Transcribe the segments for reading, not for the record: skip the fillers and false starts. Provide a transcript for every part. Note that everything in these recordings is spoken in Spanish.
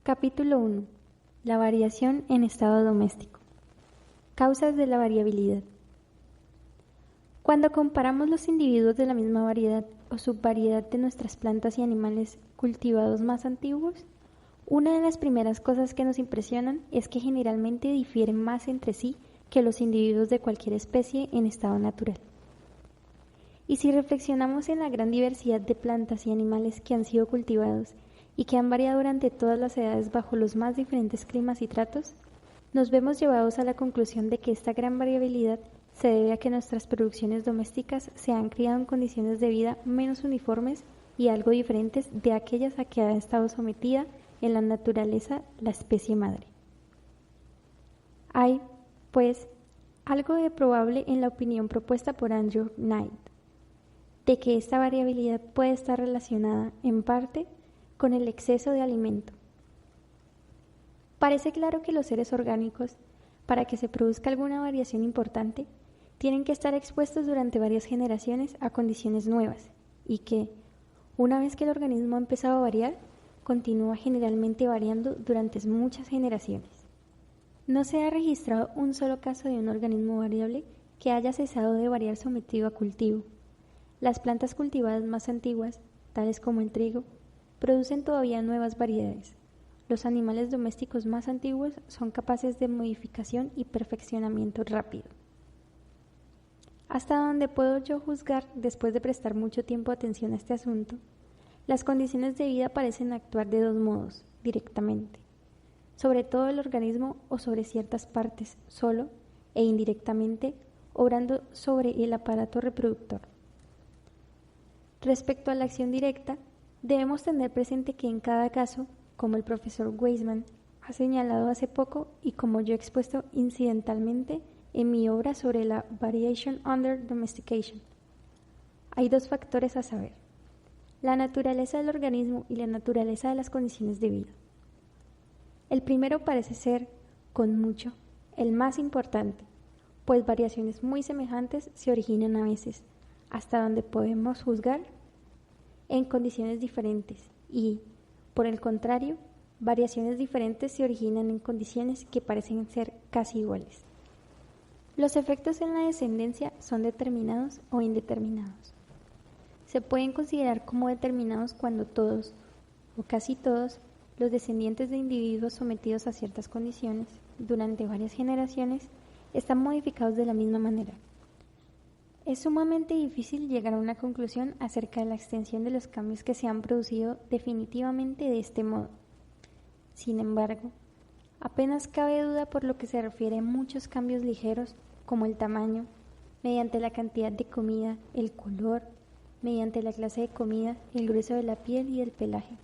Capítulo 1. La variación en estado doméstico. Causas de la variabilidad. Cuando comparamos los individuos de la misma variedad o subvariedad de nuestras plantas y animales cultivados más antiguos, una de las primeras cosas que nos impresionan es que generalmente difieren más entre sí que los individuos de cualquier especie en estado natural. Y si reflexionamos en la gran diversidad de plantas y animales que han sido cultivados y que han variado durante todas las edades bajo los más diferentes climas y tratos, nos vemos llevados a la conclusión de que esta gran variabilidad se debe a que nuestras producciones domésticas se han criado en condiciones de vida menos uniformes y algo diferentes de aquellas a que ha estado sometida en la naturaleza la especie madre. Hay, pues, algo de probable en la opinión propuesta por Andrew Knight, de que esta variabilidad puede estar relacionada, en parte, con el exceso de alimento. Parece claro que los seres orgánicos, para que se produzca alguna variación importante, tienen que estar expuestos durante varias generaciones a condiciones nuevas y que, una vez que el organismo ha empezado a variar, continúa generalmente variando durante muchas generaciones. No se ha registrado un solo caso de un organismo variable que haya cesado de variar sometido a cultivo. Las plantas cultivadas más antiguas, tales como el trigo, producen todavía nuevas variedades. Los animales domésticos más antiguos son capaces de modificación y perfeccionamiento rápido. Hasta donde puedo yo juzgar, después de prestar mucho tiempo atención a este asunto, las condiciones de vida parecen actuar de dos modos, directamente, sobre todo el organismo o sobre ciertas partes, solo e indirectamente, obrando sobre el aparato reproductor. Respecto a la acción directa, debemos tener presente que en cada caso, como el profesor Weisman ha señalado hace poco y como yo he expuesto incidentalmente en mi obra sobre la Variation Under Domestication, hay dos factores a saber: la naturaleza del organismo y la naturaleza de las condiciones de vida. El primero parece ser, con mucho, el más importante, pues variaciones muy semejantes se originan a veces, hasta donde podemos juzgar, en condiciones diferentes y, por el contrario, variaciones diferentes se originan en condiciones que parecen ser casi iguales. Los efectos en la descendencia son determinados o indeterminados. Se pueden considerar como determinados cuando todos, o casi todos, los descendientes de individuos sometidos a ciertas condiciones durante varias generaciones están modificados de la misma manera. Es sumamente difícil llegar a una conclusión acerca de la extensión de los cambios que se han producido definitivamente de este modo. Sin embargo, apenas cabe duda por lo que se refiere a muchos cambios ligeros, como el tamaño, mediante la cantidad de comida, el color, mediante la clase de comida, el grueso de la piel y el pelaje,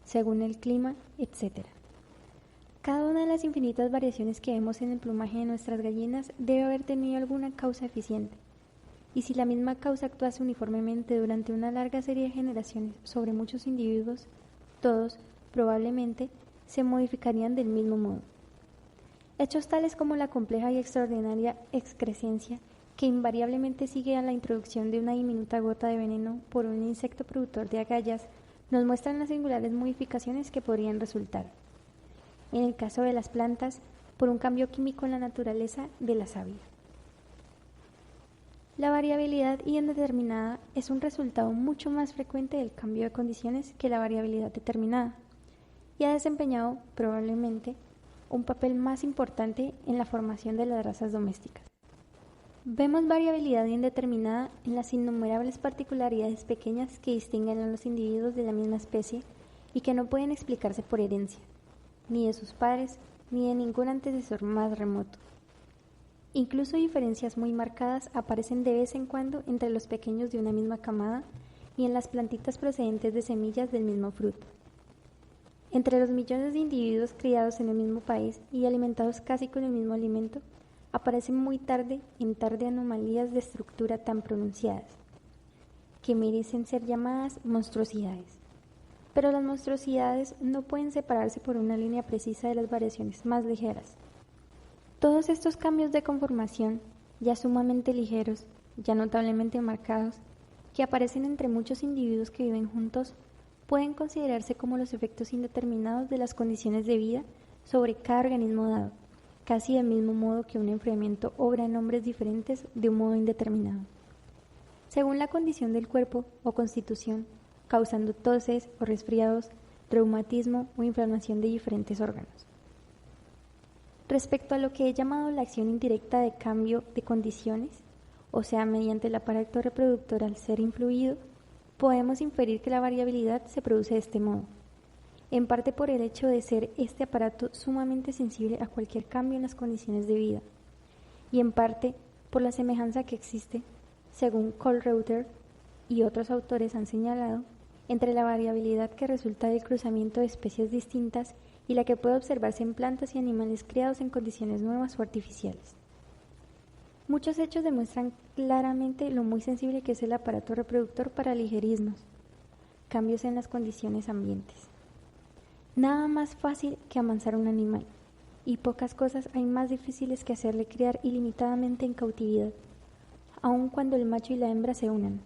según el clima, etc. Cada una de las infinitas variaciones que vemos en el plumaje de nuestras gallinas debe haber tenido alguna causa eficiente. Y si la misma causa actuase uniformemente durante una larga serie de generaciones sobre muchos individuos, todos, probablemente, se modificarían del mismo modo. Hechos tales como la compleja y extraordinaria excrescencia que invariablemente sigue a la introducción de una diminuta gota de veneno por un insecto productor de agallas nos muestran las singulares modificaciones que podrían resultar, en el caso de las plantas, por un cambio químico en la naturaleza de la savia. La variabilidad indeterminada es un resultado mucho más frecuente del cambio de condiciones que la variabilidad determinada, y ha desempeñado, probablemente, un papel más importante en la formación de las razas domésticas. Vemos variabilidad indeterminada en las innumerables particularidades pequeñas que distinguen a los individuos de la misma especie y que no pueden explicarse por herencia, ni de sus padres, ni de ningún antecesor más remoto. Incluso diferencias muy marcadas aparecen de vez en cuando entre los pequeños de una misma camada y en las plantitas procedentes de semillas del mismo fruto. Entre los millones de individuos criados en el mismo país y alimentados casi con el mismo alimento, aparecen muy tarde anomalías de estructura tan pronunciadas, que merecen ser llamadas monstruosidades. Pero las monstruosidades no pueden separarse por una línea precisa de las variaciones más ligeras. Todos estos cambios de conformación, ya sumamente ligeros, ya notablemente marcados, que aparecen entre muchos individuos que viven juntos, pueden considerarse como los efectos indeterminados de las condiciones de vida sobre cada organismo dado, casi del mismo modo que un enfriamiento obra en hombres diferentes de un modo indeterminado, según la condición del cuerpo o constitución, causando toses o resfriados, reumatismo o inflamación de diferentes órganos. Respecto a lo que he llamado la acción indirecta de cambio de condiciones, o sea, mediante el aparato reproductor al ser influido, podemos inferir que la variabilidad se produce de este modo, en parte por el hecho de ser este aparato sumamente sensible a cualquier cambio en las condiciones de vida, y en parte por la semejanza que existe, según Kölreuter y otros autores han señalado, entre la variabilidad que resulta del cruzamiento de especies distintas y la que puede observarse en plantas y animales criados en condiciones nuevas o artificiales. Muchos hechos demuestran claramente lo muy sensible que es el aparato reproductor para ligerismos, cambios en las condiciones ambientes. Nada más fácil que amansar un animal, y pocas cosas hay más difíciles que hacerle criar ilimitadamente en cautividad, aun cuando el macho y la hembra se unan.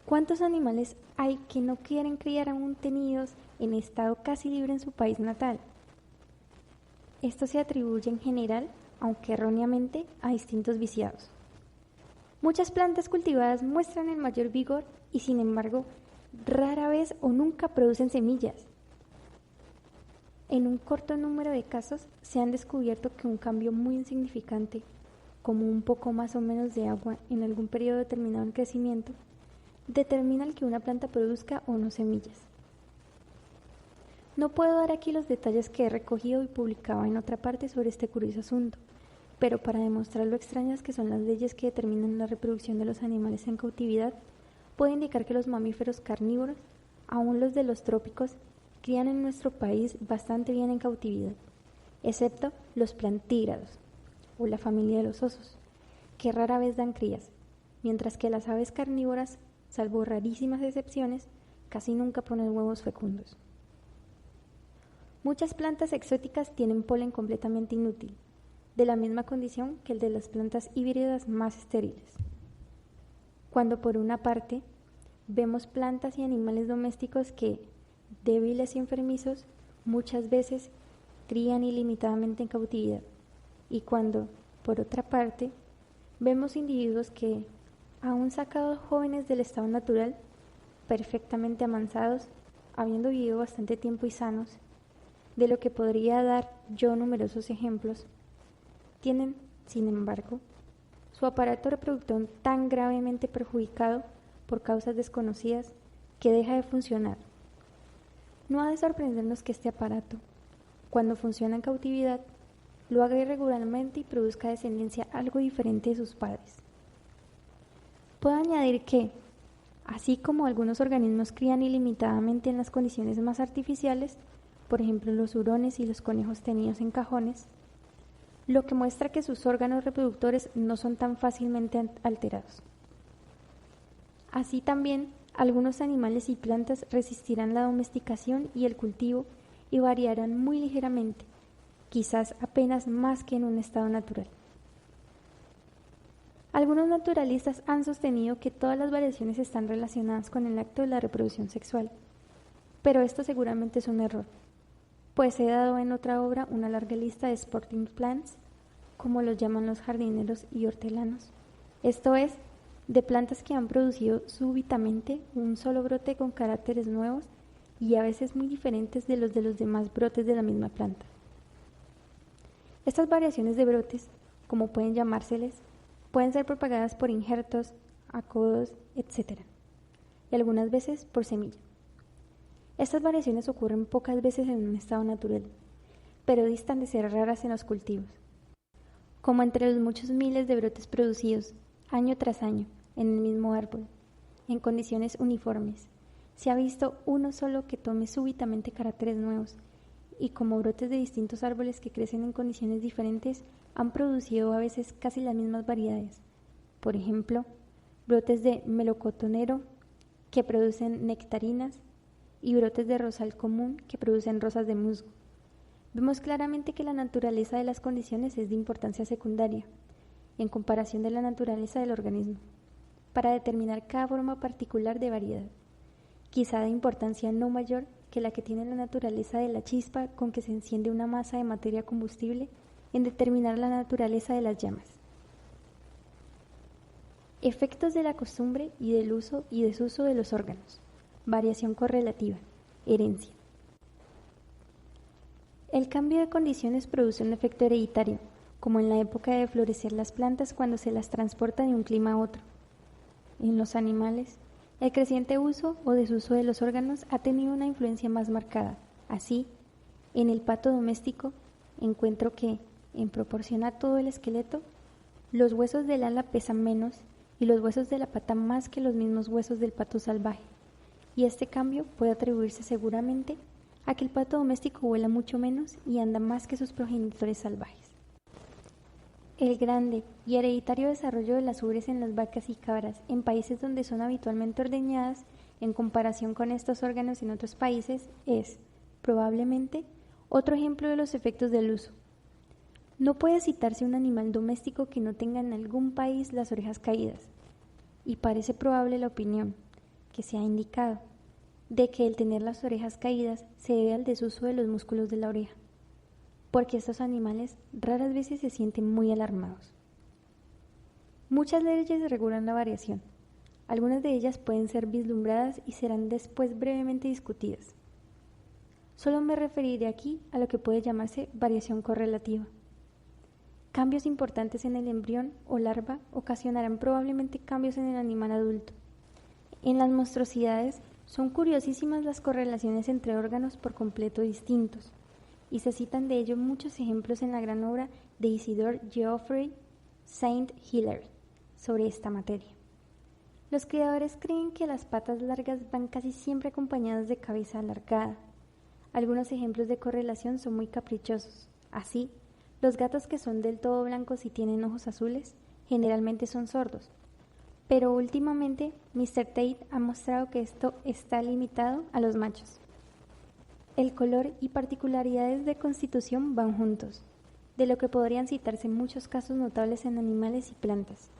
¿Cuántos animales hay que no quieren criar aún tenidos en estado casi libre en su país natal? Esto se atribuye en general, aunque erróneamente, a distintos viciados. Muchas plantas cultivadas muestran el mayor vigor y, sin embargo, rara vez o nunca producen semillas. En un corto número de casos se han descubierto que un cambio muy insignificante, como un poco más o menos de agua en algún periodo determinado en crecimiento, determina el que una planta produzca o no semillas. No puedo dar aquí los detalles que he recogido y publicado en otra parte sobre este curioso asunto, pero para demostrar lo extrañas que son las leyes que determinan la reproducción de los animales en cautividad, puedo indicar que los mamíferos carnívoros, aun los de los trópicos, crían en nuestro país bastante bien en cautividad, excepto los plantígrados, o la familia de los osos, que rara vez dan crías, mientras que las aves carnívoras, salvo rarísimas excepciones, casi nunca ponen huevos fecundos. Muchas plantas exóticas tienen polen completamente inútil, de la misma condición que el de las plantas híbridas más estériles. Cuando por una parte vemos plantas y animales domésticos que, débiles y enfermizos, muchas veces crían ilimitadamente en cautividad, y cuando, por otra parte, vemos individuos que, aún sacados jóvenes del estado natural, perfectamente amansados, habiendo vivido bastante tiempo y sanos, de lo que podría dar yo numerosos ejemplos, tienen, sin embargo, su aparato reproductor tan gravemente perjudicado por causas desconocidas que deja de funcionar. No ha de sorprendernos que este aparato, cuando funciona en cautividad, lo haga irregularmente y produzca descendencia algo diferente de sus padres. Puedo añadir que, así como algunos organismos crían ilimitadamente en las condiciones más artificiales, por ejemplo los hurones y los conejos tenidos en cajones, lo que muestra que sus órganos reproductores no son tan fácilmente alterados. Así también, algunos animales y plantas resistirán la domesticación y el cultivo y variarán muy ligeramente, quizás apenas más que en un estado natural. Algunos naturalistas han sostenido que todas las variaciones están relacionadas con el acto de la reproducción sexual, pero esto seguramente es un error, pues he dado en otra obra una larga lista de sporting plants, como los llaman los jardineros y hortelanos, esto es, de plantas que han producido súbitamente un solo brote con caracteres nuevos y a veces muy diferentes de los demás brotes de la misma planta. Estas variaciones de brotes, como pueden llamárseles, pueden ser propagadas por injertos, acodos, etc., y algunas veces por semilla. Estas variaciones ocurren pocas veces en un estado natural, pero distan de ser raras en los cultivos. Como entre los muchos miles de brotes producidos, año tras año, en el mismo árbol, en condiciones uniformes, se ha visto uno solo que tome súbitamente caracteres nuevos, y como brotes de distintos árboles que crecen en condiciones diferentes, han producido a veces casi las mismas variedades. Por ejemplo, brotes de melocotonero que producen nectarinas y brotes de rosal común que producen rosas de musgo. Vemos claramente que la naturaleza de las condiciones es de importancia secundaria, en comparación de la naturaleza del organismo, para determinar cada forma particular de variedad, quizá de importancia no mayor que la que tiene la naturaleza de la chispa con que se enciende una masa de materia combustible en determinar la naturaleza de las llamas. Efectos de la costumbre y del uso y desuso de los órganos. Variación correlativa. Herencia. El cambio de condiciones produce un efecto hereditario, como en la época de florecer las plantas cuando se las transporta de un clima a otro. En los animales, el creciente uso o desuso de los órganos ha tenido una influencia más marcada. Así, en el pato doméstico, encuentro que, en proporción a todo el esqueleto, los huesos del ala pesan menos y los huesos de la pata más que los mismos huesos del pato salvaje, y este cambio puede atribuirse seguramente a que el pato doméstico vuela mucho menos y anda más que sus progenitores salvajes. El grande y hereditario desarrollo de las ubres en las vacas y cabras en países donde son habitualmente ordeñadas en comparación con estos órganos en otros países es, probablemente, otro ejemplo de los efectos del uso. No puede citarse un animal doméstico que no tenga en algún país las orejas caídas, y parece probable la opinión, que se ha indicado, de que el tener las orejas caídas se debe al desuso de los músculos de la oreja, porque estos animales raras veces se sienten muy alarmados. Muchas leyes regulan la variación. Algunas de ellas pueden ser vislumbradas y serán después brevemente discutidas. Solo me referiré aquí a lo que puede llamarse variación correlativa. Cambios importantes en el embrión o larva ocasionarán probablemente cambios en el animal adulto. En las monstruosidades son curiosísimas las correlaciones entre órganos por completo distintos, y se citan de ello muchos ejemplos en la gran obra de Isidore Geoffroy Saint-Hilaire sobre esta materia. Los criadores creen que las patas largas van casi siempre acompañadas de cabeza alargada. Algunos ejemplos de correlación son muy caprichosos. Así, los gatos que son del todo blancos y tienen ojos azules generalmente son sordos. Pero últimamente, Mr. Tate ha mostrado que esto está limitado a los machos. El color y particularidades de constitución van juntos, de lo que podrían citarse muchos casos notables en animales y plantas.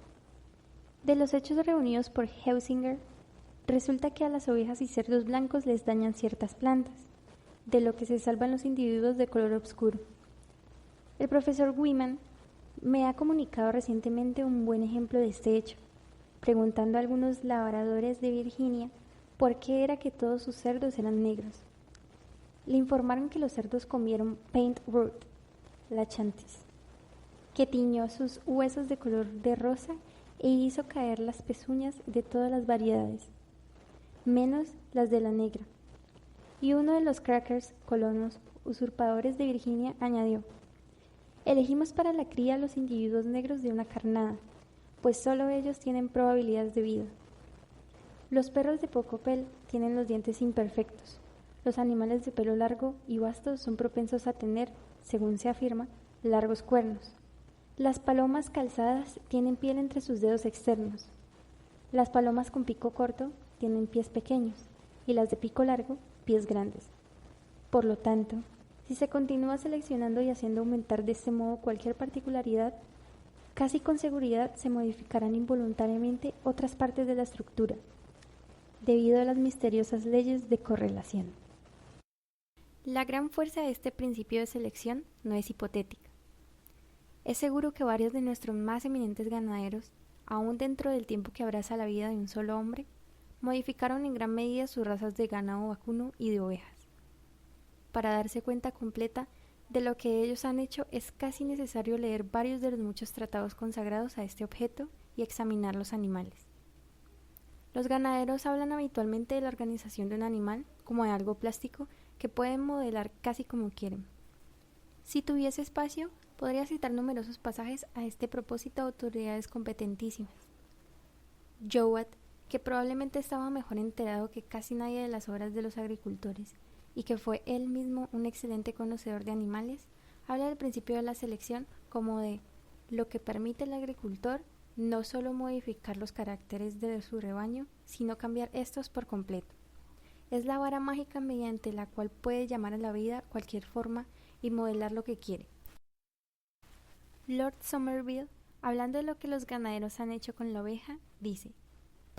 De los hechos reunidos por Heusinger, resulta que a las ovejas y cerdos blancos les dañan ciertas plantas, de lo que se salvan los individuos de color oscuro. El profesor Wiman me ha comunicado recientemente un buen ejemplo de este hecho, preguntando a algunos labradores de Virginia por qué era que todos sus cerdos eran negros. Le informaron que los cerdos comieron paint root, la chantis, que tiñó sus huesos de color de rosa e hizo caer las pezuñas de todas las variedades, menos las de la negra. Y uno de los crackers, colonos usurpadores de Virginia, añadió: elegimos para la cría a los individuos negros de una carnada, pues solo ellos tienen probabilidades de vida. Los perros de poco pelo tienen los dientes imperfectos. Los animales de pelo largo y vasto son propensos a tener, según se afirma, largos cuernos. Las palomas calzadas tienen piel entre sus dedos externos. Las palomas con pico corto tienen pies pequeños y las de pico largo, pies grandes. Por lo tanto, si se continúa seleccionando y haciendo aumentar de este modo cualquier particularidad, casi con seguridad se modificarán involuntariamente otras partes de la estructura, debido a las misteriosas leyes de correlación. La gran fuerza de este principio de selección no es hipotética. Es seguro que varios de nuestros más eminentes ganaderos, aún dentro del tiempo que abraza la vida de un solo hombre, modificaron en gran medida sus razas de ganado vacuno y de ovejas. Para darse cuenta completa de lo que ellos han hecho, es casi necesario leer varios de los muchos tratados consagrados a este objeto y examinar los animales. Los ganaderos hablan habitualmente de la organización de un animal como de algo plástico que pueden modelar casi como quieren. Si tuviese espacio, podría citar numerosos pasajes a este propósito a autoridades competentísimas. Jowett, que probablemente estaba mejor enterado que casi nadie de las obras de los agricultores, y que fue él mismo un excelente conocedor de animales, habla del principio de la selección como de lo que permite al agricultor no solo modificar los caracteres de su rebaño, sino cambiar estos por completo. Es la vara mágica mediante la cual puede llamar a la vida cualquier forma y modelar lo que quiere. Lord Somerville, hablando de lo que los ganaderos han hecho con la oveja, dice: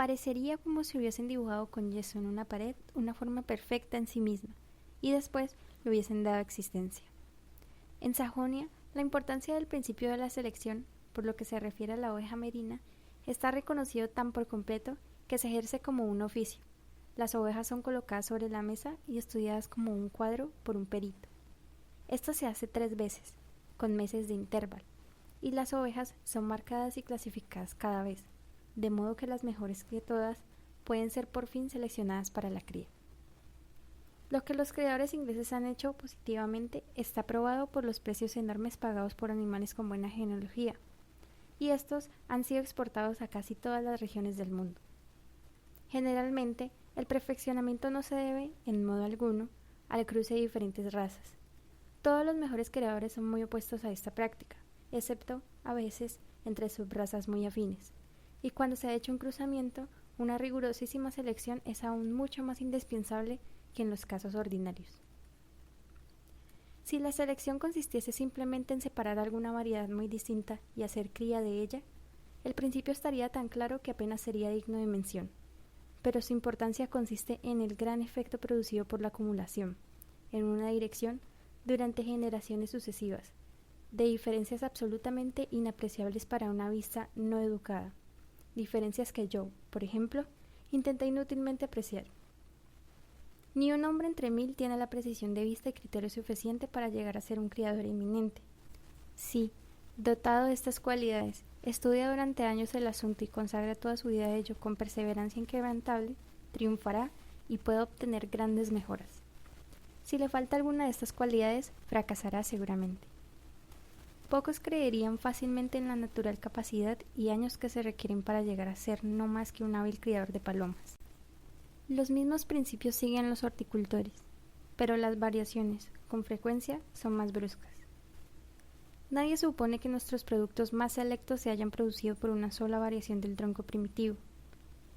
Parecería como si hubiesen dibujado con yeso en una pared una forma perfecta en sí misma, y después le hubiesen dado existencia. En Sajonia, la importancia del principio de la selección, por lo que se refiere a la oveja merina, está reconocido tan por completo que se ejerce como un oficio. Las ovejas son colocadas sobre la mesa y estudiadas como un cuadro por un perito. Esto se hace 3 veces, con meses de intervalo, y las ovejas son marcadas y clasificadas cada vez, de modo que las mejores de todas pueden ser por fin seleccionadas para la cría. Lo que los criadores ingleses han hecho positivamente está probado por los precios enormes pagados por animales con buena genealogía, y estos han sido exportados a casi todas las regiones del mundo. Generalmente, el perfeccionamiento no se debe, en modo alguno, al cruce de diferentes razas. Todos los mejores criadores son muy opuestos a esta práctica, excepto, a veces, entre subrazas muy afines. Y cuando se ha hecho un cruzamiento, una rigurosísima selección es aún mucho más indispensable que en los casos ordinarios. Si la selección consistiese simplemente en separar alguna variedad muy distinta y hacer cría de ella, el principio estaría tan claro que apenas sería digno de mención. Pero su importancia consiste en el gran efecto producido por la acumulación, en una dirección, durante generaciones sucesivas, de diferencias absolutamente inapreciables para una vista no educada, diferencias que yo, por ejemplo, intenté inútilmente apreciar. Ni un hombre entre 1000 tiene la precisión de vista y criterio suficiente para llegar a ser un criador eminente. Si, dotado de estas cualidades, estudia durante años el asunto y consagra toda su vida a ello con perseverancia inquebrantable, triunfará y puede obtener grandes mejoras. Si le falta alguna de estas cualidades, fracasará seguramente. Pocos creerían fácilmente en la natural capacidad y años que se requieren para llegar a ser no más que un hábil criador de palomas. Los mismos principios siguen los horticultores, pero las variaciones, con frecuencia, son más bruscas. Nadie supone que nuestros productos más selectos se hayan producido por una sola variación del tronco primitivo.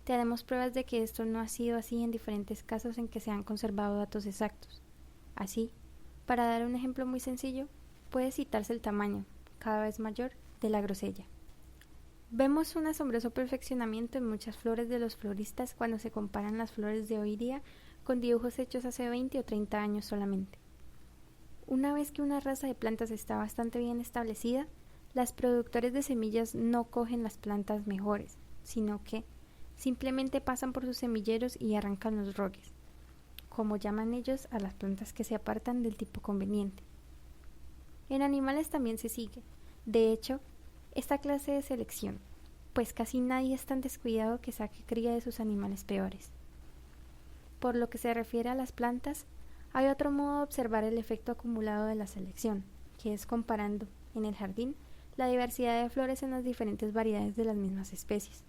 Tenemos pruebas de que esto no ha sido así en diferentes casos en que se han conservado datos exactos. Así, para dar un ejemplo muy sencillo, puede citarse el tamaño, cada vez mayor, de la grosella. Vemos un asombroso perfeccionamiento en muchas flores de los floristas cuando se comparan las flores de hoy día con dibujos hechos hace 20 o 30 años solamente. Una vez que una raza de plantas está bastante bien establecida, los productores de semillas no cogen las plantas mejores, sino que simplemente pasan por sus semilleros y arrancan los roques, como llaman ellos a las plantas que se apartan del tipo conveniente. En animales también se sigue, de hecho, esta clase de selección, pues casi nadie es tan descuidado que saque cría de sus animales peores. Por lo que se refiere a las plantas, hay otro modo de observar el efecto acumulado de la selección, que es comparando, en el jardín, la diversidad de flores en las diferentes variedades de las mismas especies.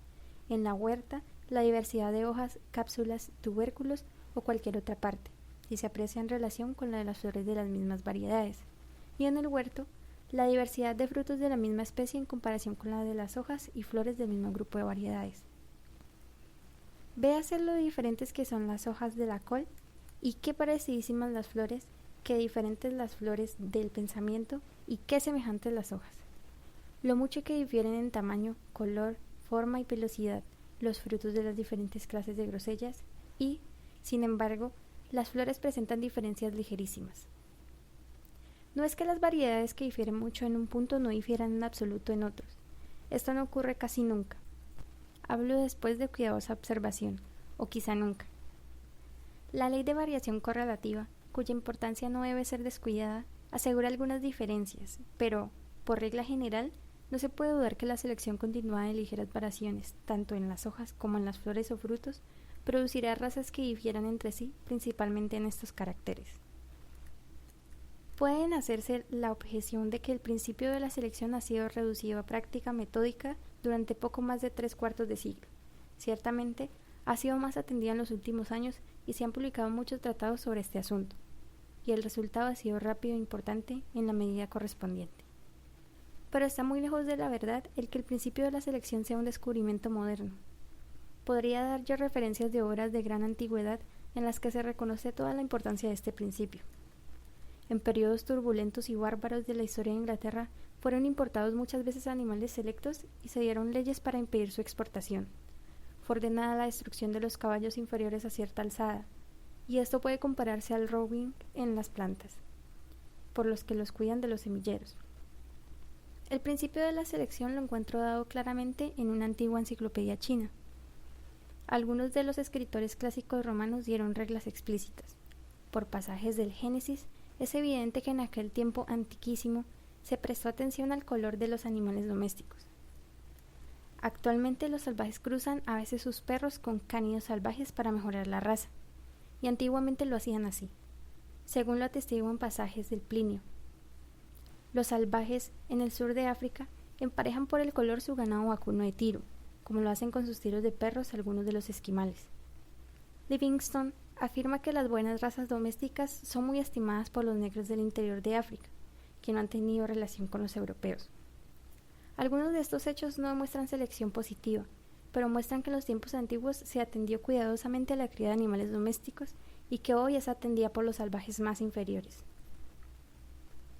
En la huerta, la diversidad de hojas, cápsulas, tubérculos o cualquier otra parte, si se aprecia en relación con la de las flores de las mismas variedades. Y en el huerto, la diversidad de frutos de la misma especie en comparación con la de las hojas y flores del mismo grupo de variedades. Véase lo diferentes que son las hojas de la col y qué parecidísimas las flores, qué diferentes las flores del pensamiento y qué semejantes las hojas. Lo mucho que difieren en tamaño, color, forma y pelosidad los frutos de las diferentes clases de grosellas y, sin embargo, las flores presentan diferencias ligerísimas. No es que las variedades que difieren mucho en un punto no difieran en absoluto en otros. Esto no ocurre casi nunca. Hablo después de cuidadosa observación, o quizá nunca. La ley de variación correlativa, cuya importancia no debe ser descuidada, asegura algunas diferencias, pero, por regla general, no se puede dudar que la selección continuada de ligeras variaciones, tanto en las hojas como en las flores o frutos, producirá razas que difieran entre sí, principalmente en estos caracteres. Pueden hacerse la objeción de que el principio de la selección ha sido reducido a práctica metódica durante poco más de 3/4 de siglo. Ciertamente, ha sido más atendida en los últimos años y se han publicado muchos tratados sobre este asunto, y el resultado ha sido rápido e importante en la medida correspondiente. Pero está muy lejos de la verdad el que el principio de la selección sea un descubrimiento moderno. Podría dar yo referencias de obras de gran antigüedad en las que se reconoce toda la importancia de este principio. En periodos turbulentos y bárbaros de la historia de Inglaterra fueron importados muchas veces animales selectos y se dieron leyes para impedir su exportación. fue ordenada la destrucción de los caballos inferiores a cierta alzada, y esto puede compararse al rowing en las plantas, por los que los cuidan de los semilleros. El principio de la selección lo encuentro dado claramente en una antigua enciclopedia china. Algunos de los escritores clásicos romanos dieron reglas explícitas. Por pasajes del Génesis, es evidente que en aquel tiempo antiquísimo se prestó atención al color de los animales domésticos. Actualmente los salvajes cruzan a veces sus perros con cánidos salvajes para mejorar la raza, y antiguamente lo hacían así, según lo atestiguan pasajes del Plinio. Los salvajes en el sur de África emparejan por el color su ganado vacuno de tiro, como lo hacen con sus tiros de perros algunos de los esquimales. Livingstone afirma que las buenas razas domésticas son muy estimadas por los negros del interior de África, que no han tenido relación con los europeos. Algunos de estos hechos no demuestran selección positiva, pero muestran que en los tiempos antiguos se atendió cuidadosamente a la cría de animales domésticos y que hoy es atendida por los salvajes más inferiores.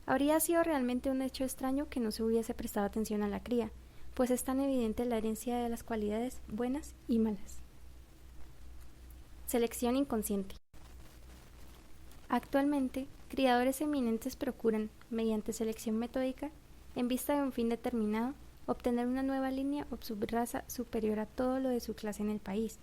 Habría sido realmente un hecho extraño que no se hubiese prestado atención a la cría, pues es tan evidente la herencia de las cualidades buenas y malas. Selección inconsciente. Actualmente, criadores eminentes procuran, mediante selección metódica, en vista de un fin determinado, obtener una nueva línea o subraza superior a todo lo de su clase en el país.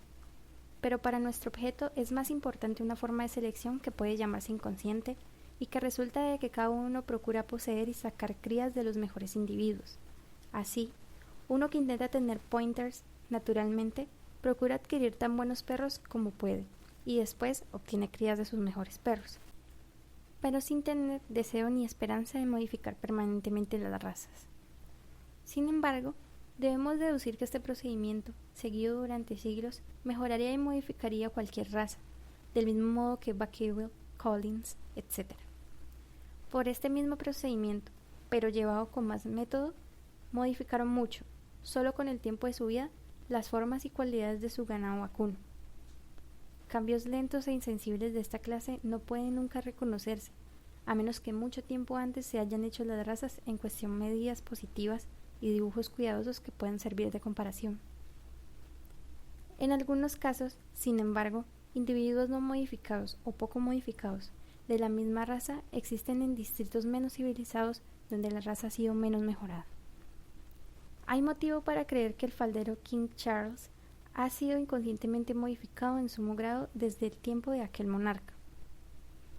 Pero para nuestro objeto es más importante una forma de selección que puede llamarse inconsciente y que resulta de que cada uno procura poseer y sacar crías de los mejores individuos. Así, uno que intenta tener pointers, naturalmente, procura adquirir tan buenos perros como puede, y después obtiene crías de sus mejores perros, pero sin tener deseo ni esperanza de modificar permanentemente las razas. Sin embargo, debemos deducir que este procedimiento, seguido durante siglos, mejoraría y modificaría cualquier raza, del mismo modo que Baskerville, Collins, etc. Por este mismo procedimiento, pero llevado con más método, modificaron mucho, solo con el tiempo de su vida, las formas y cualidades de su ganado vacuno. Cambios lentos e insensibles de esta clase no pueden nunca reconocerse, a menos que mucho tiempo antes se hayan hecho las razas en cuestión medidas positivas y dibujos cuidadosos que puedan servir de comparación. En algunos casos, sin embargo, individuos no modificados o poco modificados de la misma raza existen en distritos menos civilizados donde la raza ha sido menos mejorada. Hay motivo para creer que el faldero King Charles ha sido inconscientemente modificado en sumo grado desde el tiempo de aquel monarca.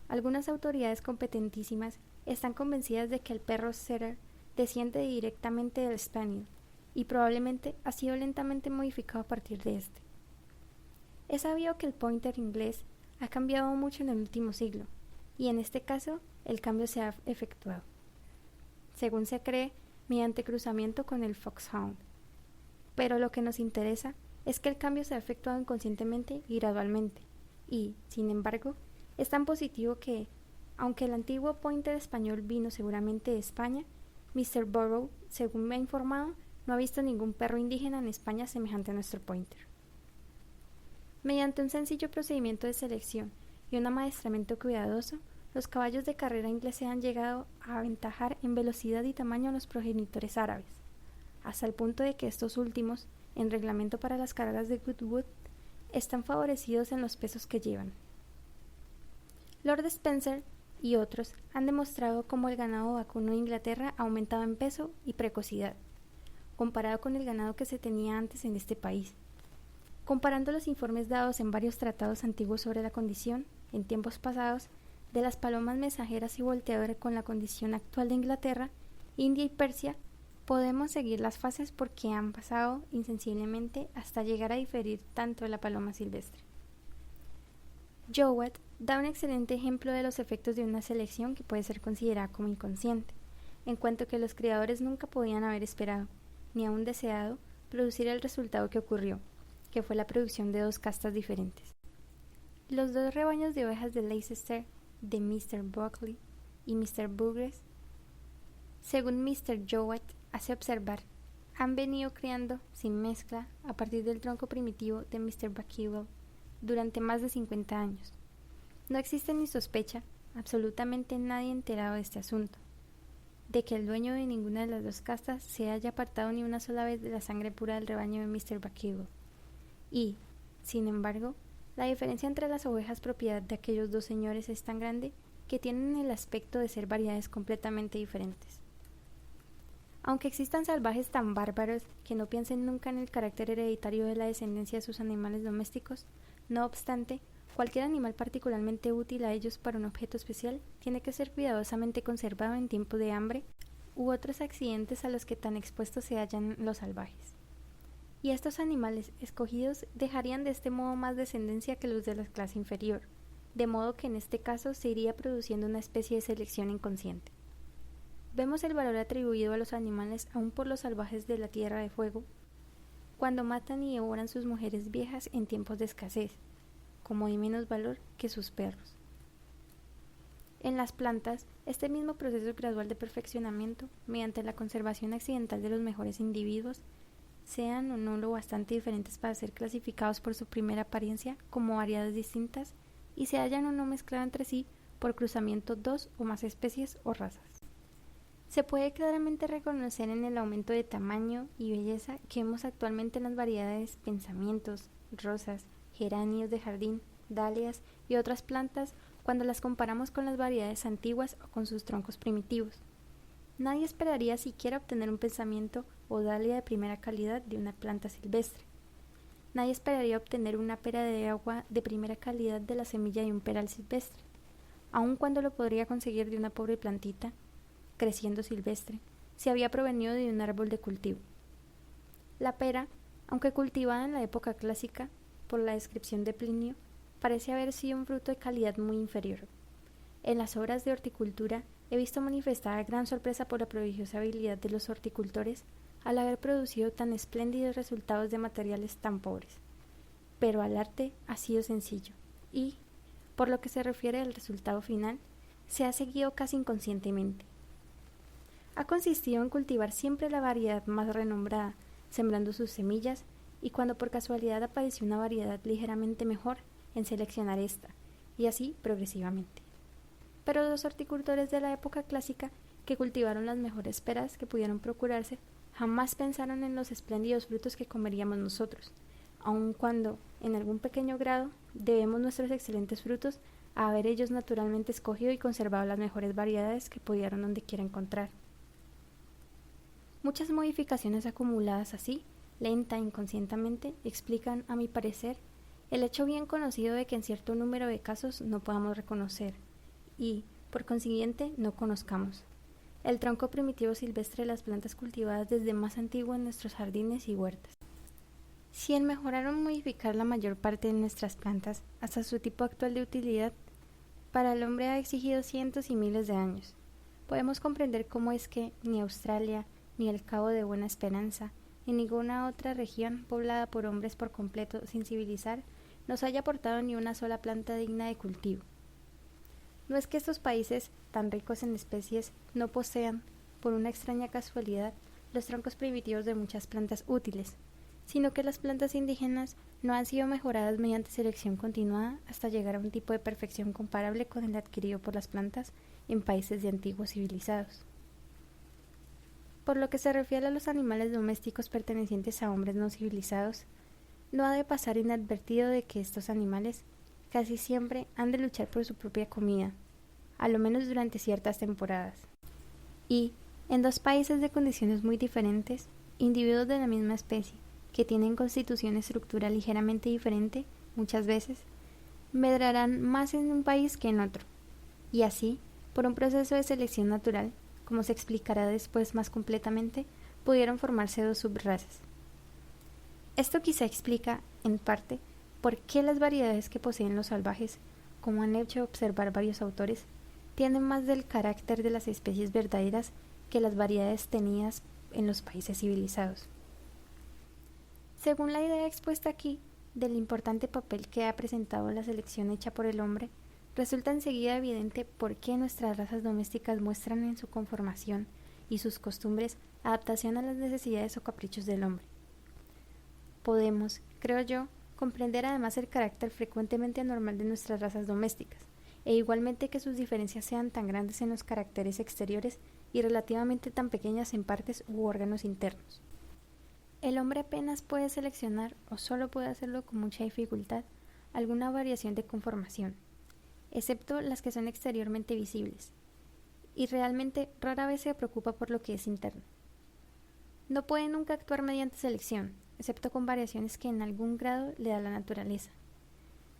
Algunas autoridades competentísimas están convencidas de que el perro setter desciende directamente del Spaniel y probablemente ha sido lentamente modificado a partir de este. Es sabido que el pointer inglés ha cambiado mucho en el último siglo, y en este caso el cambio se ha efectuado, según se cree, mediante cruzamiento con el foxhound. Pero lo que nos interesa es que el cambio se ha efectuado inconscientemente y gradualmente, y, sin embargo, es tan positivo que, aunque el antiguo pointer español vino seguramente de España, Mr. Burrow, según me ha informado, no ha visto ningún perro indígena en España semejante a nuestro pointer. Mediante un sencillo procedimiento de selección y un amaestramiento cuidadoso, los caballos de carrera ingleses han llegado a aventajar en velocidad y tamaño a los progenitores árabes, hasta el punto de que estos últimos, en reglamento para las carreras de Goodwood, están favorecidos en los pesos que llevan. Lord Spencer y otros han demostrado cómo el ganado vacuno de Inglaterra ha aumentado en peso y precocidad, comparado con el ganado que se tenía antes en este país. Comparando los informes dados en varios tratados antiguos sobre la condición, en tiempos pasados, de las palomas mensajeras y volteadoras con la condición actual de Inglaterra, India y Persia, podemos seguir las fases porque han pasado insensiblemente hasta llegar a diferir tanto de la paloma silvestre. Jowett da un excelente ejemplo de los efectos de una selección que puede ser considerada como inconsciente, en cuanto que los criadores nunca podían haber esperado, ni aún deseado, producir el resultado que ocurrió, que fue la producción de dos castas diferentes. Los dos rebaños de ovejas de Leicester, de Mr. Buckley y Mr. Burgess, según Mr. Jowett hace observar, han venido criando sin mezcla a partir del tronco primitivo de Mr. Baskerville durante más de 50 años. No existe ni sospecha, absolutamente nadie enterado de este asunto, de que el dueño de ninguna de las dos castas se haya apartado ni una sola vez de la sangre pura del rebaño de Mr. Baskerville, Y, sin embargo, la diferencia entre las ovejas propiedad de aquellos dos señores es tan grande que tienen el aspecto de ser variedades completamente diferentes. Aunque existan salvajes tan bárbaros que no piensen nunca en el carácter hereditario de la descendencia de sus animales domésticos, no obstante, cualquier animal particularmente útil a ellos para un objeto especial tiene que ser cuidadosamente conservado en tiempo de hambre u otros accidentes a los que tan expuestos se hallan los salvajes. Y estos animales escogidos dejarían de este modo más descendencia que los de la clase inferior, de modo que en este caso se iría produciendo una especie de selección inconsciente. Vemos el valor atribuido a los animales aún por los salvajes de la Tierra de Fuego, cuando matan y devoran sus mujeres viejas en tiempos de escasez, como de menos valor que sus perros. En las plantas, este mismo proceso gradual de perfeccionamiento, mediante la conservación accidental de los mejores individuos, sean o no lo bastante diferentes para ser clasificados por su primera apariencia como variedades distintas, y se hallan o no mezcladas entre sí por cruzamiento dos o más especies o razas. Se puede claramente reconocer en el aumento de tamaño y belleza que vemos actualmente en las variedades pensamientos, rosas, geranios de jardín, dalias y otras plantas cuando las comparamos con las variedades antiguas o con sus troncos primitivos. Nadie esperaría siquiera obtener un pensamiento o dalia de primera calidad de una planta silvestre. Nadie esperaría obtener una pera de agua de primera calidad de la semilla de un peral silvestre, aun cuando lo podría conseguir de una pobre plantita, creciendo silvestre, si había provenido de un árbol de cultivo. La pera, aunque cultivada en la época clásica, por la descripción de Plinio, parece haber sido un fruto de calidad muy inferior. En las obras de horticultura he visto manifestada gran sorpresa por la prodigiosa habilidad de los horticultores al haber producido tan espléndidos resultados de materiales tan pobres. Pero al arte ha sido sencillo y, por lo que se refiere al resultado final, se ha seguido casi inconscientemente. Ha consistido en cultivar siempre la variedad más renombrada, sembrando sus semillas, y cuando por casualidad apareció una variedad ligeramente mejor, en seleccionar esta, y así progresivamente. Pero los horticultores de la época clásica, que cultivaron las mejores peras que pudieron procurarse, jamás pensaron en los espléndidos frutos que comeríamos nosotros, aun cuando, en algún pequeño grado, debemos nuestros excelentes frutos a haber ellos naturalmente escogido y conservado las mejores variedades que pudieron donde quiera encontrar. Muchas modificaciones acumuladas así, lenta e inconscientemente, explican, a mi parecer, el hecho bien conocido de que en cierto número de casos no podamos reconocer y, por consiguiente, no conozcamos el tronco primitivo silvestre de las plantas cultivadas desde más antiguo en nuestros jardines y huertas. Si en mejorar o modificar la mayor parte de nuestras plantas hasta su tipo actual de utilidad, para el hombre ha exigido cientos y miles de años, podemos comprender cómo es que ni Australia, ni el Cabo de Buena Esperanza, ni ninguna otra región poblada por hombres por completo sin civilizar, nos haya aportado ni una sola planta digna de cultivo. No es que estos países, tan ricos en especies, no posean, por una extraña casualidad, los troncos primitivos de muchas plantas útiles, sino que las plantas indígenas no han sido mejoradas mediante selección continuada hasta llegar a un tipo de perfección comparable con el adquirido por las plantas en países de antiguos civilizados. Por lo que se refiere a los animales domésticos pertenecientes a hombres no civilizados, no ha de pasar inadvertido de que estos animales casi siempre han de luchar por su propia comida, a lo menos durante ciertas temporadas. Y, en dos países de condiciones muy diferentes, individuos de la misma especie, que tienen constitución y estructura ligeramente diferente, muchas veces, medrarán más en un país que en otro, y así, por un proceso de selección natural, como se explicará después más completamente, pudieron formarse dos subrazas. Esto quizá explica, en parte, por qué las variedades que poseen los salvajes, como han hecho observar varios autores, tienen más del carácter de las especies verdaderas que las variedades tenidas en los países civilizados. Según la idea expuesta aquí, del importante papel que ha presentado la selección hecha por el hombre, resulta enseguida evidente por qué nuestras razas domésticas muestran en su conformación y sus costumbres adaptación a las necesidades o caprichos del hombre. Podemos, creo yo, comprender además el carácter frecuentemente anormal de nuestras razas domésticas, e igualmente que sus diferencias sean tan grandes en los caracteres exteriores y relativamente tan pequeñas en partes u órganos internos. El hombre apenas puede seleccionar, o solo puede hacerlo con mucha dificultad, alguna variación de conformación, excepto las que son exteriormente visibles, y realmente rara vez se preocupa por lo que es interno. No puede nunca actuar mediante selección, excepto con variaciones que en algún grado le da la naturaleza.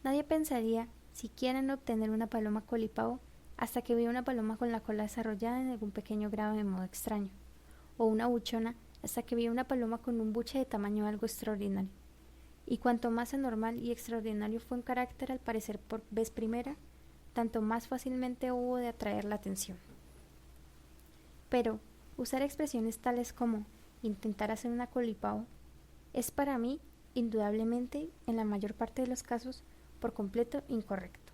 Nadie pensaría siquiera en obtener una paloma colipavo hasta que vea una paloma con la cola desarrollada en algún pequeño grado de modo extraño, o una buchona hasta que vea una paloma con un buche de tamaño algo extraordinario. Y cuanto más anormal y extraordinario fue un carácter al parecer por vez primera, tanto más fácilmente hubo de atraer la atención. Pero usar expresiones tales como intentar hacer una colipavo es para mí, indudablemente, en la mayor parte de los casos, por completo incorrecto.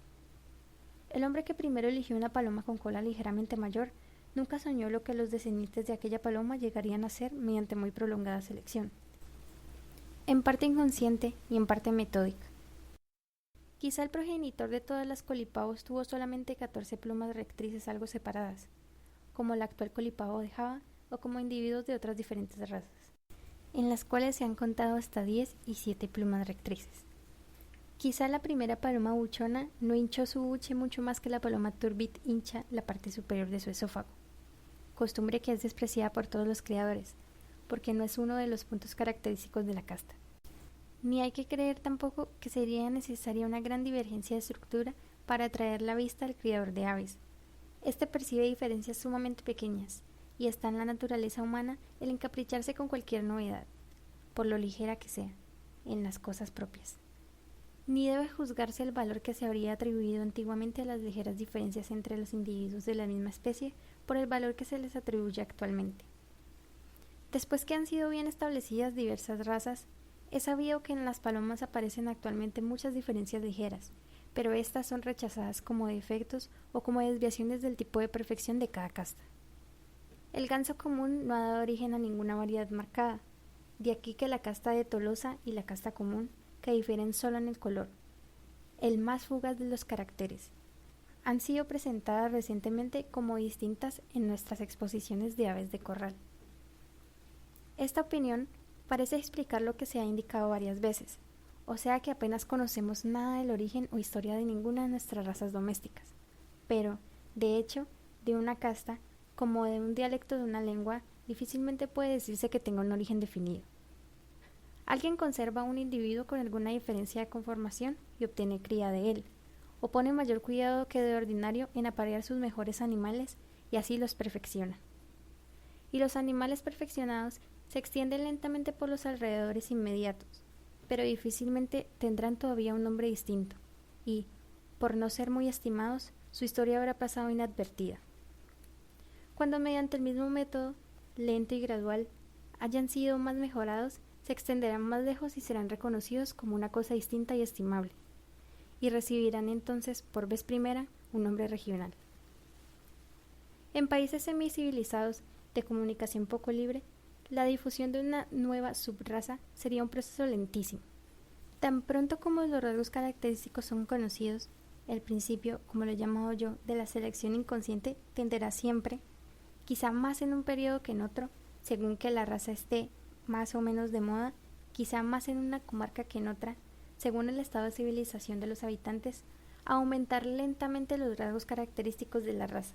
El hombre que primero eligió una paloma con cola ligeramente mayor nunca soñó lo que los descendientes de aquella paloma llegarían a hacer mediante muy prolongada selección, en parte inconsciente y en parte metódica. Quizá el progenitor de todas las colipavos tuvo solamente 14 plumas rectrices algo separadas, como el actual colipavo de Java o como individuos de otras diferentes razas, en las cuales se han contado hasta 10 y 7 plumas rectrices. Quizá la primera paloma buchona no hinchó su buche mucho más que la paloma turbit hincha la parte superior de su esófago, costumbre que es despreciada por todos los criadores, porque no es uno de los puntos característicos de la casta. Ni hay que creer tampoco que sería necesaria una gran divergencia de estructura para atraer la vista al criador de aves. Este percibe diferencias sumamente pequeñas, y está en la naturaleza humana el encapricharse con cualquier novedad, por lo ligera que sea, en las cosas propias. Ni debe juzgarse el valor que se habría atribuido antiguamente a las ligeras diferencias entre los individuos de la misma especie por el valor que se les atribuye actualmente. Después que han sido bien establecidas diversas razas, es sabido que en las palomas aparecen actualmente muchas diferencias ligeras, pero estas son rechazadas como defectos o como desviaciones del tipo de perfección de cada casta. El ganso común no ha dado origen a ninguna variedad marcada, de aquí que la casta de Tolosa y la casta común, que difieren solo en el color, el más fugaz de los caracteres, han sido presentadas recientemente como distintas en nuestras exposiciones de aves de corral. Esta opinión parece explicar lo que se ha indicado varias veces, o sea que apenas conocemos nada del origen o historia de ninguna de nuestras razas domésticas, pero, de hecho, de una casta, como de un dialecto de una lengua, difícilmente puede decirse que tenga un origen definido. Alguien conserva un individuo con alguna diferencia de conformación y obtiene cría de él, o pone mayor cuidado que de ordinario en aparear sus mejores animales y así los perfecciona. Y los animales perfeccionados se extienden lentamente por los alrededores inmediatos, pero difícilmente tendrán todavía un nombre distinto, y, por no ser muy estimados, su historia habrá pasado inadvertida. Cuando mediante el mismo método, lento y gradual, hayan sido más mejorados, se extenderán más lejos y serán reconocidos como una cosa distinta y estimable, y recibirán entonces por vez primera un nombre regional. En países semicivilizados de comunicación poco libre, la difusión de una nueva subraza sería un proceso lentísimo. Tan pronto como los rasgos característicos son conocidos, el principio, como lo he llamado yo, de la selección inconsciente tenderá siempre, quizá más en un periodo que en otro, según que la raza esté más o menos de moda, quizá más en una comarca que en otra, según el estado de civilización de los habitantes, a aumentar lentamente los rasgos característicos de la raza,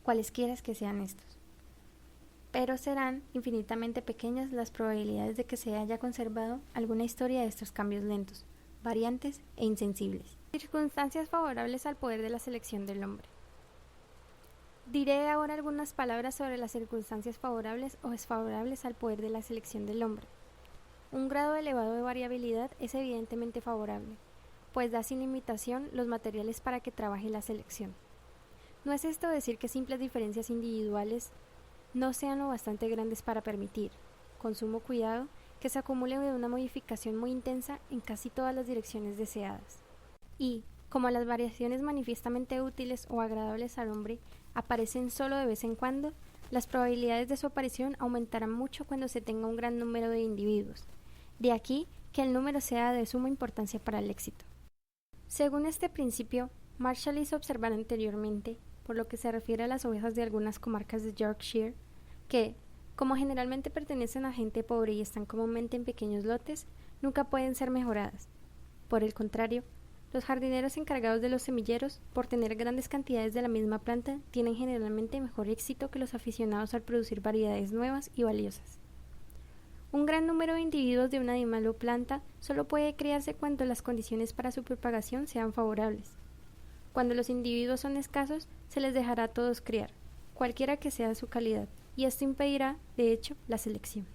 cualesquiera que sean estos. Pero serán infinitamente pequeñas las probabilidades de que se haya conservado alguna historia de estos cambios lentos, variantes e insensibles. Circunstancias favorables al poder de la selección del hombre. Diré ahora algunas palabras sobre las circunstancias favorables o desfavorables al poder de la selección del hombre. Un grado elevado de variabilidad es evidentemente favorable, pues da sin limitación los materiales para que trabaje la selección. No es esto decir que simples diferencias individuales no sean lo bastante grandes para permitir, con sumo cuidado, que se acumule de una modificación muy intensa en casi todas las direcciones deseadas. Y, como las variaciones manifiestamente útiles o agradables al hombre aparecen solo de vez en cuando, las probabilidades de su aparición aumentarán mucho cuando se tenga un gran número de individuos. De aquí que el número sea de suma importancia para el éxito. Según este principio, Marshall hizo observar anteriormente, por lo que se refiere a las ovejas de algunas comarcas de Yorkshire, que, Como generalmente pertenecen a gente pobre y están comúnmente en pequeños lotes, nunca pueden ser mejoradas. Por el contrario, los jardineros encargados de los semilleros, por tener grandes cantidades de la misma planta, tienen generalmente mejor éxito que los aficionados al producir variedades nuevas y valiosas. Un gran número de individuos de un animal o planta solo puede criarse cuando las condiciones para su propagación sean favorables. Cuando los individuos son escasos, se les dejará a todos criar, cualquiera que sea su calidad, y esto impedirá, de hecho, la selección.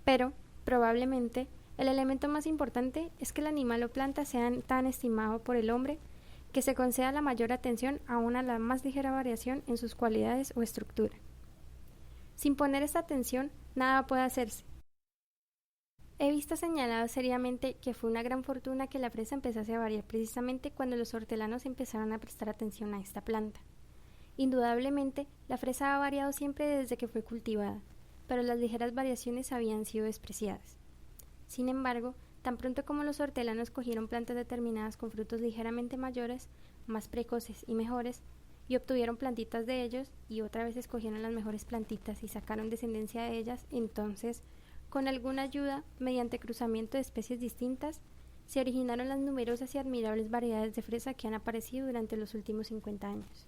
Pero, probablemente, el elemento más importante es que el animal o planta sea tan estimado por el hombre que se conceda la mayor atención aún a la más ligera variación en sus cualidades o estructura. Sin poner esta atención, nada puede hacerse. He visto señalado seriamente que fue una gran fortuna que la fresa empezase a variar precisamente cuando los hortelanos empezaron a prestar atención a esta planta. Indudablemente, la fresa ha variado siempre desde que fue cultivada, pero las ligeras variaciones habían sido despreciadas. Sin embargo, tan pronto como los hortelanos cogieron plantas determinadas con frutos ligeramente mayores, más precoces y mejores, y obtuvieron plantitas de ellos, y otra vez escogieron las mejores plantitas y sacaron descendencia de ellas, entonces, con alguna ayuda, mediante cruzamiento de especies distintas, se originaron las numerosas y admirables variedades de fresa que han aparecido durante los últimos 50 años.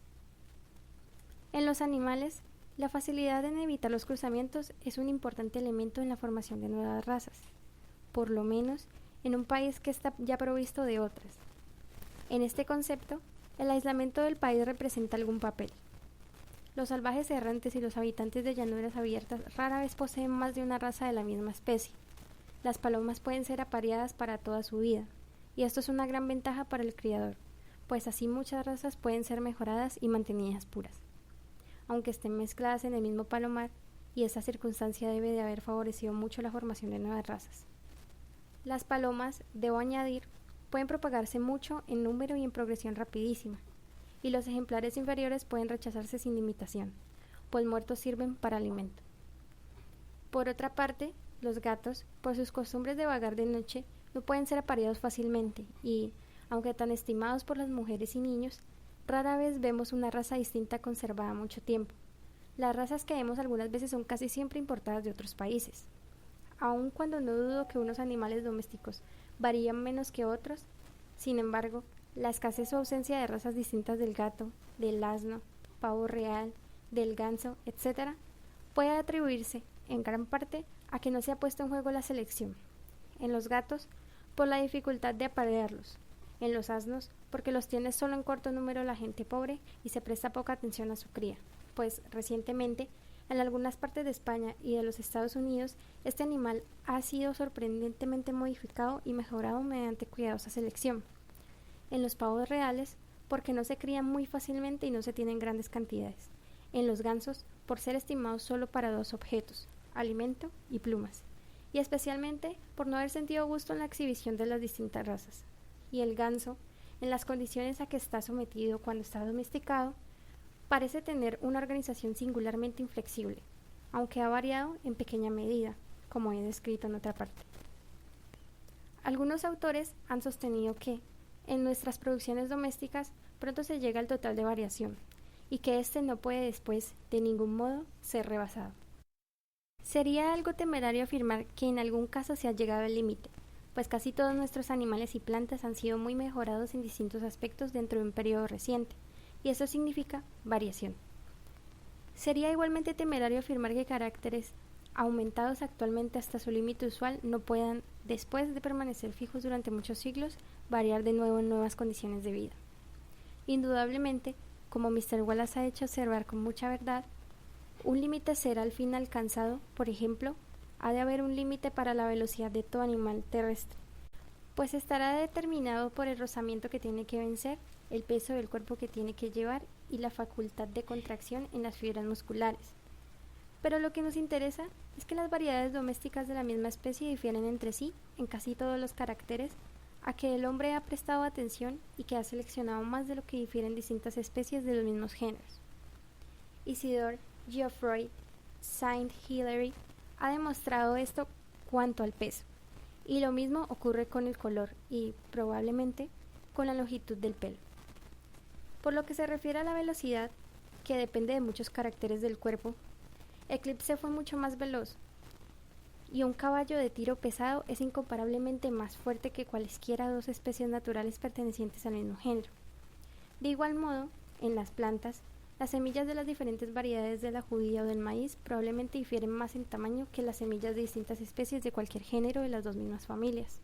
En los animales, la facilidad en evitar los cruzamientos es un importante elemento en la formación de nuevas razas, por lo menos en un país que está ya provisto de otras. En este concepto, el aislamiento del país representa algún papel. Los salvajes errantes y los habitantes de llanuras abiertas rara vez poseen más de una raza de la misma especie. Las palomas pueden ser apareadas para toda su vida, y esto es una gran ventaja para el criador, pues así muchas razas pueden ser mejoradas y mantenidas puras, aunque estén mezcladas en el mismo palomar, y esta circunstancia debe de haber favorecido mucho la formación de nuevas razas. Las palomas, debo añadir, pueden propagarse mucho en número y en progresión rapidísima, y los ejemplares inferiores pueden rechazarse sin limitación, pues muertos sirven para alimento. Por otra parte, los gatos, por sus costumbres de vagar de noche, no pueden ser apareados fácilmente y, aunque tan estimados por las mujeres y niños, rara vez vemos una raza distinta conservada mucho tiempo. Las razas que vemos algunas veces son casi siempre importadas de otros países. Aun cuando no dudo que unos animales domésticos varían menos que otros, sin embargo, la escasez o ausencia de razas distintas del gato, del asno, pavo real, del ganso, etc., puede atribuirse, en gran parte, a que no se ha puesto en juego la selección. En los gatos, por la dificultad de aparearlos. En los asnos, porque los tiene solo en corto número la gente pobre y se presta poca atención a su cría, pues recientemente, en algunas partes de España y de los Estados Unidos, este animal ha sido sorprendentemente modificado y mejorado mediante cuidadosa selección. En los pavos reales, porque no se crían muy fácilmente y no se tienen grandes cantidades. En los gansos, por ser estimados solo para dos objetos, alimento y plumas, y especialmente por no haber sentido gusto en la exhibición de las distintas razas. Y el ganso, en las condiciones a que está sometido cuando está domesticado, parece tener una organización singularmente inflexible, aunque ha variado en pequeña medida, como he descrito en otra parte. Algunos autores han sostenido que, en nuestras producciones domésticas, pronto se llega al total de variación, y que éste no puede después, de ningún modo, ser rebasado. Sería algo temerario afirmar que en algún caso se ha llegado al límite, pues casi todos nuestros animales y plantas han sido muy mejorados en distintos aspectos dentro de un periodo reciente, y eso significa variación. Sería igualmente temerario afirmar que caracteres aumentados actualmente hasta su límite usual no puedan, después de permanecer fijos durante muchos siglos, variar de nuevo en nuevas condiciones de vida. Indudablemente, como Mr. Wallace ha hecho observar con mucha verdad, un límite será al fin alcanzado. Por ejemplo, ha de haber un límite para la velocidad de todo animal terrestre, pues estará determinado por el rozamiento que tiene que vencer, el peso del cuerpo que tiene que llevar y la facultad de contracción en las fibras musculares. Pero lo que nos interesa es que las variedades domésticas de la misma especie difieren entre sí en casi todos los caracteres a que el hombre ha prestado atención y que ha seleccionado más de lo que difieren distintas especies de los mismos géneros. Isidore Geoffroy Saint-Hilaire ha demostrado esto cuanto al peso, y lo mismo ocurre con el color y, probablemente, con la longitud del pelo. Por lo que se refiere a la velocidad, que depende de muchos caracteres del cuerpo, Eclipse fue mucho más veloz, y un caballo de tiro pesado es incomparablemente más fuerte que cualesquiera dos especies naturales pertenecientes al mismo género. De igual modo, en las plantas, las semillas de las diferentes variedades de la judía o del maíz probablemente difieren más en tamaño que las semillas de distintas especies de cualquier género de las dos mismas familias.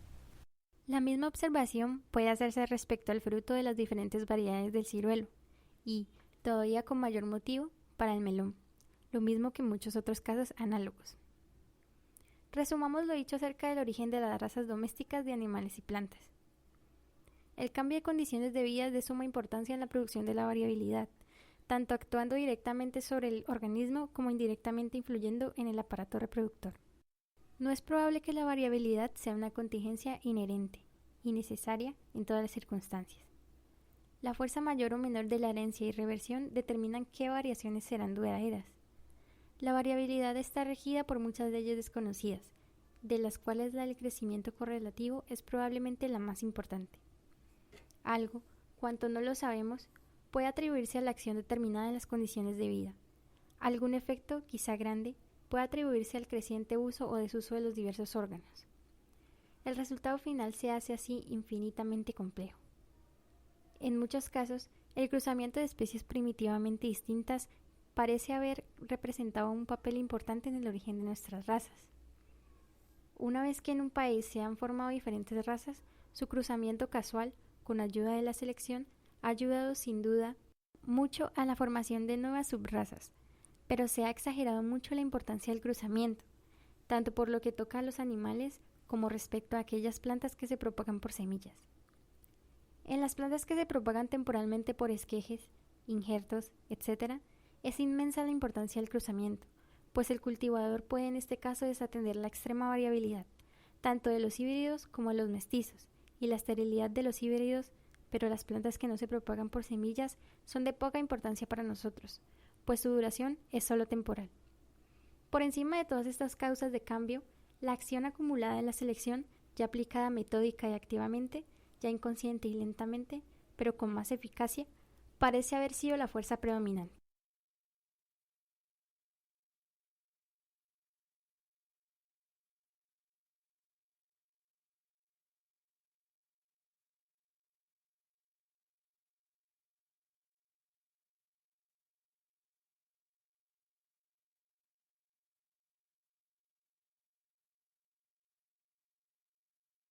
La misma observación puede hacerse respecto al fruto de las diferentes variedades del ciruelo y, todavía con mayor motivo, para el melón, lo mismo que en muchos otros casos análogos. Resumamos lo dicho acerca del origen de las razas domésticas de animales y plantas. El cambio de condiciones de vida es de suma importancia en la producción de la variabilidad, tanto actuando directamente sobre el organismo como indirectamente influyendo en el aparato reproductor. No es probable que la variabilidad sea una contingencia inherente y necesaria en todas las circunstancias. La fuerza mayor o menor de la herencia y reversión determinan qué variaciones serán duraderas. La variabilidad está regida por muchas leyes desconocidas, de las cuales la del crecimiento correlativo es probablemente la más importante. Algo, cuanto no lo sabemos, puede atribuirse a la acción determinada en las condiciones de vida. Algún efecto, quizá grande, puede atribuirse al creciente uso o desuso de los diversos órganos. El resultado final se hace así infinitamente complejo. En muchos casos, el cruzamiento de especies primitivamente distintas parece haber representado un papel importante en el origen de nuestras razas. Una vez que en un país se han formado diferentes razas, su cruzamiento casual, con ayuda de la selección, ha ayudado sin duda mucho a la formación de nuevas subrazas, pero se ha exagerado mucho la importancia del cruzamiento, tanto por lo que toca a los animales como respecto a aquellas plantas que se propagan por semillas. En las plantas que se propagan temporalmente por esquejes, injertos, etc., es inmensa la importancia del cruzamiento, pues el cultivador puede en este caso desatender la extrema variabilidad, tanto de los híbridos como de los mestizos, y la esterilidad de los híbridos, pero las plantas que no se propagan por semillas son de poca importancia para nosotros, pues su duración es solo temporal. Por encima de todas estas causas de cambio, la acción acumulada en la selección, ya aplicada metódica y activamente, ya inconsciente y lentamente, pero con más eficacia, parece haber sido la fuerza predominante.